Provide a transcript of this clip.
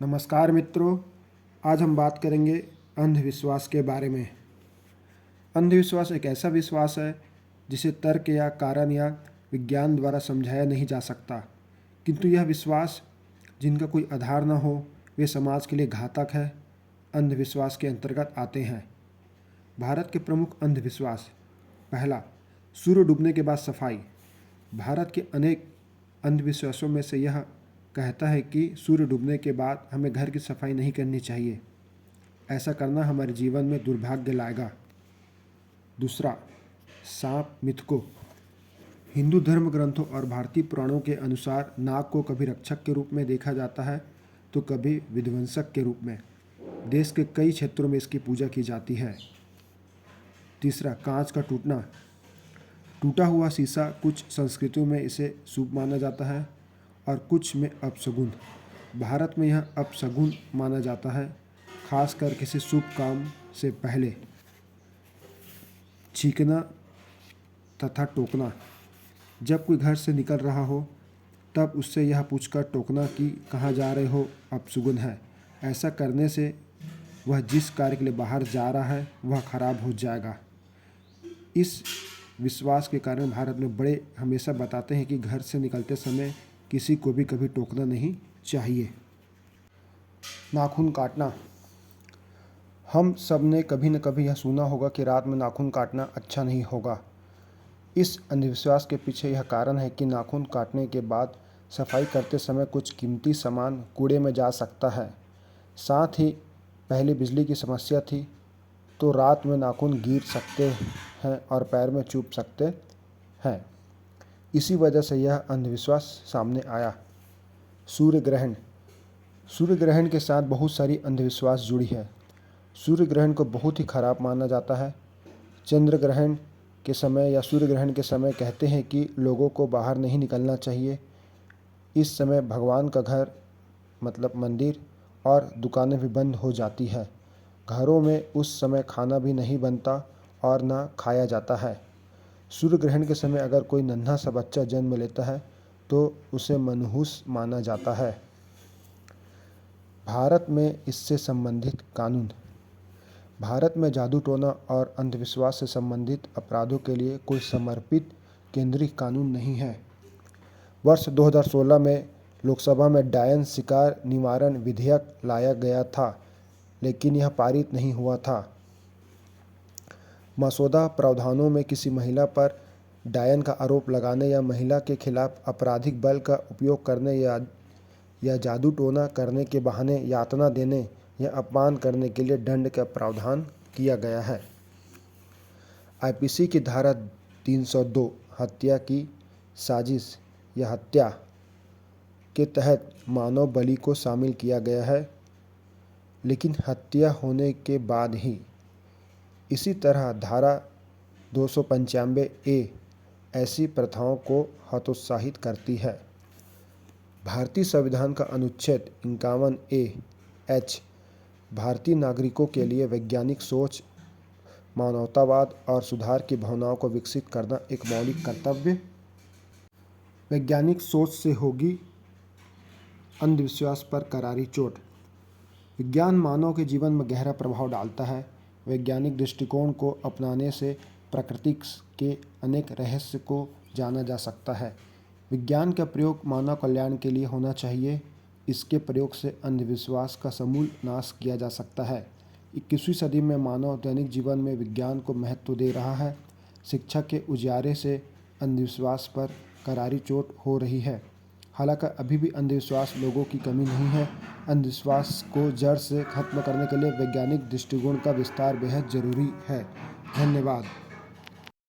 नमस्कार मित्रों, आज हम बात करेंगे अंधविश्वास के बारे में। अंधविश्वास एक ऐसा विश्वास है जिसे तर्क या कारण या विज्ञान द्वारा समझाया नहीं जा सकता, किंतु यह विश्वास जिनका कोई आधार न हो वे समाज के लिए घातक है। अंधविश्वास के अंतर्गत आते हैं भारत के प्रमुख अंधविश्वास। पहला, सूर्य डूबने के बाद सफाई। भारत के अनेक अंधविश्वासों में से यह कहता है कि सूर्य डूबने के बाद हमें घर की सफाई नहीं करनी चाहिए, ऐसा करना हमारे जीवन में दुर्भाग्य लाएगा। दूसरा, सांप मिथको। हिंदू धर्म ग्रंथों और भारतीय पुराणों के अनुसार नाग को कभी रक्षक के रूप में देखा जाता है तो कभी विध्वंसक के रूप में। देश के कई क्षेत्रों में इसकी पूजा की जाती है। तीसरा, कांच का टूटना। टूटा हुआ शीशा कुछ संस्कृतियों में इसे शुभ माना जाता है और कुछ में अपशगुन। भारत में यह अपशगुन माना जाता है, खासकर किसी शुभ काम से पहले। छींकना तथा टोकना। जब कोई घर से निकल रहा हो तब उससे यह पूछकर टोकना कि कहाँ जा रहे हो अपशगुन है। ऐसा करने से वह जिस कार्य के लिए बाहर जा रहा है वह खराब हो जाएगा। इस विश्वास के कारण भारत में बड़े हमेशा बताते हैं कि घर से निकलते समय किसी को भी कभी टोकना नहीं चाहिए। नाखून काटना। हम सब ने कभी न कभी यह सुना होगा कि रात में नाखून काटना अच्छा नहीं होगा। इस अंधविश्वास के पीछे यह कारण है कि नाखून काटने के बाद सफाई करते समय कुछ कीमती सामान कूड़े में जा सकता है। साथ ही पहले बिजली की समस्या थी तो रात में नाखून गिर सकते हैं और पैर में चुभ सकते हैं। इसी वजह से यह अंधविश्वास सामने आया। सूर्य ग्रहण। सूर्य ग्रहण के साथ बहुत सारी अंधविश्वास जुड़ी है। सूर्य ग्रहण को बहुत ही खराब माना जाता है। चंद्र ग्रहण के समय या सूर्य ग्रहण के समय कहते हैं कि लोगों को बाहर नहीं निकलना चाहिए। इस समय भगवान का घर मतलब मंदिर और दुकानें भी बंद हो जाती है। घरों में उस समय खाना भी नहीं बनता और ना खाया जाता है। सूर्य ग्रहण के समय अगर कोई नन्हा सा बच्चा जन्म लेता है तो उसे मनहूस माना जाता है। भारत में इससे संबंधित कानून। भारत में जादू टोना और अंधविश्वास से संबंधित अपराधों के लिए कोई समर्पित केंद्रीय कानून नहीं है। वर्ष 2016 में लोकसभा में डायन शिकार निवारण विधेयक लाया गया था, लेकिन यह पारित नहीं हुआ था। मसौदा प्रावधानों में किसी महिला पर डायन का आरोप लगाने या महिला के खिलाफ आपराधिक बल का उपयोग करने या जादू टोना करने के बहाने यातना देने या अपमान करने के लिए दंड का प्रावधान किया गया है। आईपीसी की धारा 302 हत्या की साजिश या हत्या के तहत मानव बलि को शामिल किया गया है, लेकिन हत्या होने के बाद ही। इसी तरह धारा 295A ऐसी प्रथाओं को हतोत्साहित करती है। भारतीय संविधान का अनुच्छेद 51A(H) भारतीय नागरिकों के लिए वैज्ञानिक सोच, मानवतावाद और सुधार की भावनाओं को विकसित करना एक मौलिक कर्तव्य। वैज्ञानिक सोच से होगी अंधविश्वास पर करारी चोट। विज्ञान मानव के जीवन में गहरा प्रभाव डालता है। वैज्ञानिक दृष्टिकोण को अपनाने से प्रकृति के अनेक रहस्य को जाना जा सकता है। विज्ञान का प्रयोग मानव कल्याण के लिए होना चाहिए। इसके प्रयोग से अंधविश्वास का समूल नाश किया जा सकता है। 21वीं सदी में मानव दैनिक जीवन में विज्ञान को महत्व दे रहा है। शिक्षा के उजियारे से अंधविश्वास पर करारी चोट हो रही है। हालांकि अभी भी अंधविश्वास लोगों की कमी नहीं है। अंधविश्वास को जड़ से खत्म करने के लिए वैज्ञानिक दृष्टिकोण का विस्तार बेहद जरूरी है। धन्यवाद।